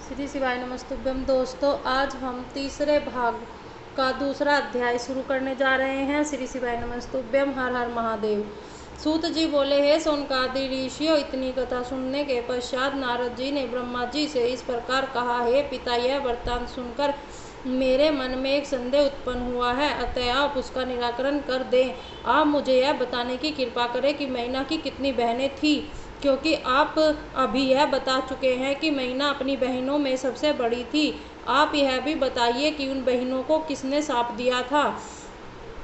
श्री शिवाय नमस्तुभ्यम। दोस्तों, आज हम तीसरे भाग का दूसरा अध्याय शुरू करने जा रहे हैं। श्री शिवाय नमस्तुभ्यम। हर हर महादेव। सूत जी बोले, हे सौनकादि ऋषियों, इतनी कथा सुनने के पश्चात नारद जी ने ब्रह्मा जी से इस प्रकार कहा, हे पिता, यह वृत्तांत सुनकर मेरे मन में एक संदेह उत्पन्न हुआ है, अतः आप उसका निराकरण कर दें। आप मुझे यह बताने की कृपा करें कि मैना की कितनी बहनें थीं, क्योंकि आप अभी यह बता चुके हैं कि मैना अपनी बहनों में सबसे बड़ी थी। आप यह भी बताइए कि उन बहनों को किसने शाप दिया था।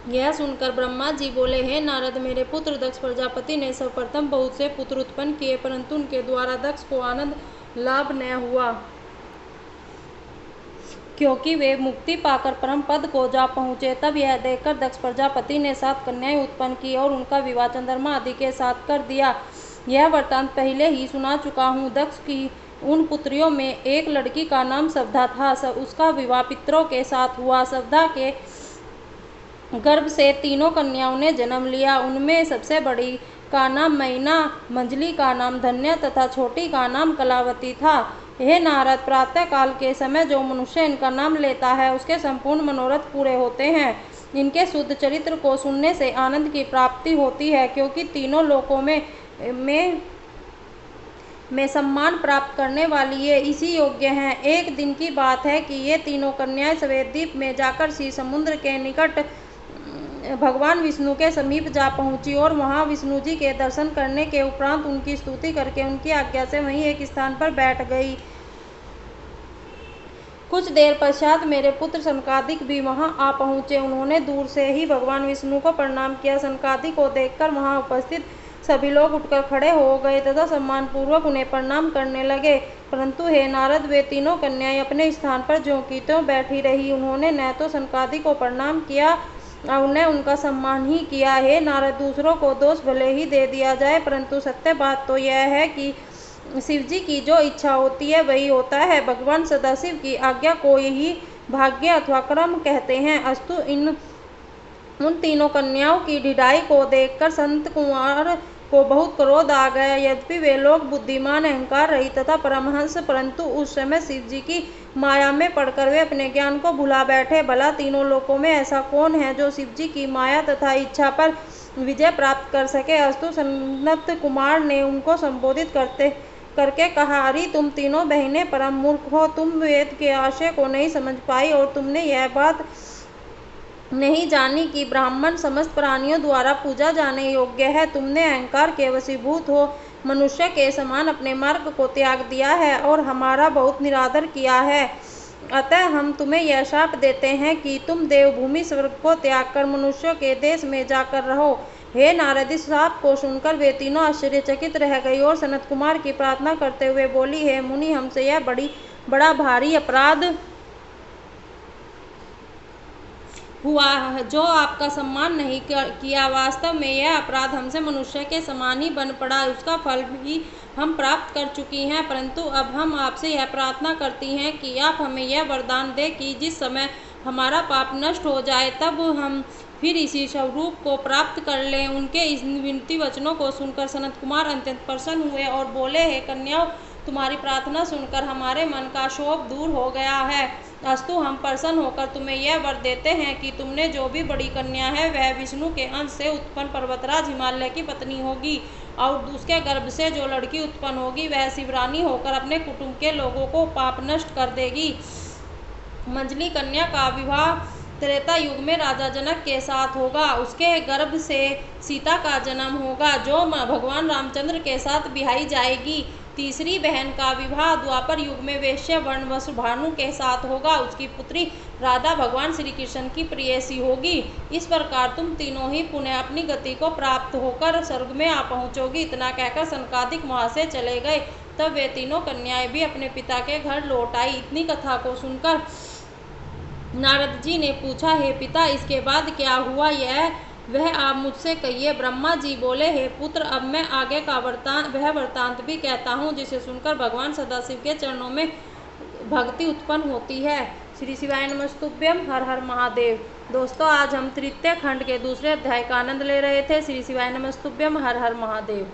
यह सुनकर ब्रह्मा जी बोले, हे नारद, मेरे पुत्र दक्ष प्रजापति ने सर्वप्रथम बहुत से पुत्र उत्पन्न किए, परंतु उनके द्वारा दक्ष को आनंद लाभ न हुआ, क्योंकि वे मुक्ति पाकर परम पद को जा पहुँचे। तब यह देखकर दक्ष प्रजापति ने 7 कन्याएं उत्पन्न की और उनका विवाह चंद्रमा आदि के साथ कर दिया। यह वृत्तांत पहले ही सुना चुका हूँ। दक्ष की उन पुत्रियों में एक लड़की का नाम सवधा था। उसका विवाह पितरों के साथ हुआ। सवधा के गर्भ से 3 कन्याओं ने जन्म लिया। उनमें सबसे बड़ी का नाम मैना, मंजली का नाम धन्य तथा छोटी का नाम कलावती था। हे नारद, प्रातः काल के समय जो मनुष्य इनका नाम लेता है, उसके संपूर्ण मनोरथ पूरे होते हैं। इनके शुद्ध चरित्र को सुनने से आनंद की प्राप्ति होती है, क्योंकि तीनों लोकों में सम्मान प्राप्त करने वाली ये इसी योग्य हैं। एक दिन की बात है कि ये तीनों कन्याएं श्वेत द्वीप में जाकर सी समुद्र के निकट भगवान विष्णु के समीप जा पहुंची और वहां विष्णु जी के दर्शन करने के उपरांत उनकी स्तुति करके उनकी आज्ञा से वहीं एक स्थान पर बैठ गई। कुछ देर पश्चात मेरे पुत्र सनकादिक भी वहां आ पहुंचे। उन्होंने दूर से ही भगवान विष्णु को प्रणाम किया। सनकादिक को देखकर वहां उपस्थित सभी लोग उठकर खड़े हो गए तथा सम्मान पूर्वक उन्हें प्रणाम करने लगे। परंतु हे नारद, वे तीनों कन्याएं अपने स्थान पर ज्यों की त्यों बैठी रही। उन्होंने न तो सनकादिक को प्रणाम किया और न उनका सम्मान ही किया। हे नारद, दूसरों को दोष भले ही दे दिया जाए, परंतु सत्य बात तो यह है कि शिव जी की जो इच्छा होती है वही होता है। भगवान सदाशिव की आज्ञा को ही भाग्य अथवा कर्म कहते हैं। अस्तु, उन तीनों कन्याओं की ढिठाई को देखकर संत कुमार को बहुत क्रोध आ गया। यद्यपि वे लोग बुद्धिमान, अहंकार रहित तथा परमहंस, परंतु उस समय शिव जी की माया में पड़कर वे अपने ज्ञान को भुला बैठे। भला तीनों लोकों में ऐसा कौन है जो शिव जी की माया तथा इच्छा पर विजय प्राप्त कर सके। अस्तु, सनत कुमार ने उनको संबोधित करके कहा, अरे तुम तीनों बहनें परम मूर्ख हो। तुम वेद के आशय को नहीं समझ पाई और तुमने यह बात नहीं जानी कि ब्राह्मण समस्त प्राणियों द्वारा पूजा जाने योग्य है। तुमने अहंकार के वशीभूत हो मनुष्य के समान अपने मार्ग को त्याग दिया है और हमारा बहुत निरादर किया है। अतः हम तुम्हें यह शाप देते हैं कि तुम देवभूमि स्वर्ग को त्याग कर मनुष्यों के देश में जाकर रहो। हे नारद, इस शाप को सुनकर वे तीनों आश्चर्यचकित रह गई और सनत कुमार की प्रार्थना करते हुए बोली, हे मुनि, हमसे यह बड़ा भारी अपराध हुआ जो आपका सम्मान नहीं किया। वास्तव में यह अपराध हमसे मनुष्य के समान ही बन पड़ा। उसका फल भी हम प्राप्त कर चुकी हैं, परंतु अब हम आपसे यह प्रार्थना करती हैं कि आप हमें यह वरदान दें कि जिस समय हमारा पाप नष्ट हो जाए तब हम फिर इसी स्वरूप को प्राप्त कर लें। उनके इस विनती वचनों को सुनकर सनत कुमार अत्यंत प्रसन्न हुए और बोले, हे कन्याओं, तुम्हारी प्रार्थना सुनकर हमारे मन का शोक दूर हो गया है। अस्तु, हम प्रसन्न होकर तुम्हें यह वर देते हैं कि तुमने जो भी बड़ी कन्या है वह विष्णु के अंश से उत्पन्न पर्वतराज हिमालय की पत्नी होगी और उसके गर्भ से जो लड़की उत्पन्न होगी वह शिवरानी होकर अपने कुटुंब के लोगों को पाप नष्ट कर देगी। मंजली कन्या का विवाह त्रेता युग में राजा जनक के साथ होगा। उसके गर्भ से सीता का जन्म होगा, जो भगवान रामचंद्र के साथ बिहाई जाएगी। तीसरी बहन का विवाह द्वापर युग में वैश्य वर्ण वसुभानु के साथ होगा। उसकी पुत्री राधा भगवान श्री कृष्ण की प्रेयसी होगी। इस प्रकार तुम तीनों ही पुनः अपनी गति को प्राप्त होकर स्वर्ग में आ पहुँचोगी। इतना कहकर सनकादिक वहाँ से चले गए। तब वे तीनों कन्याएं भी अपने पिता के घर लौट आई। इतनी कथा को सुनकर नारद जी ने पूछा, हे पिता, इसके बाद क्या हुआ वह आप मुझसे कहिए। ब्रह्मा जी बोले, हे पुत्र, अब मैं आगे का वृत्तांत भी कहता हूँ, जिसे सुनकर भगवान सदाशिव के चरणों में भक्ति उत्पन्न होती है। श्री शिवाय नमस्तुभ्यम। हर हर महादेव। दोस्तों, आज हम तृतीय खंड के दूसरे अध्याय का आनंद ले रहे थे। श्री शिवाय नमस्तुभ्यम। हर हर महादेव।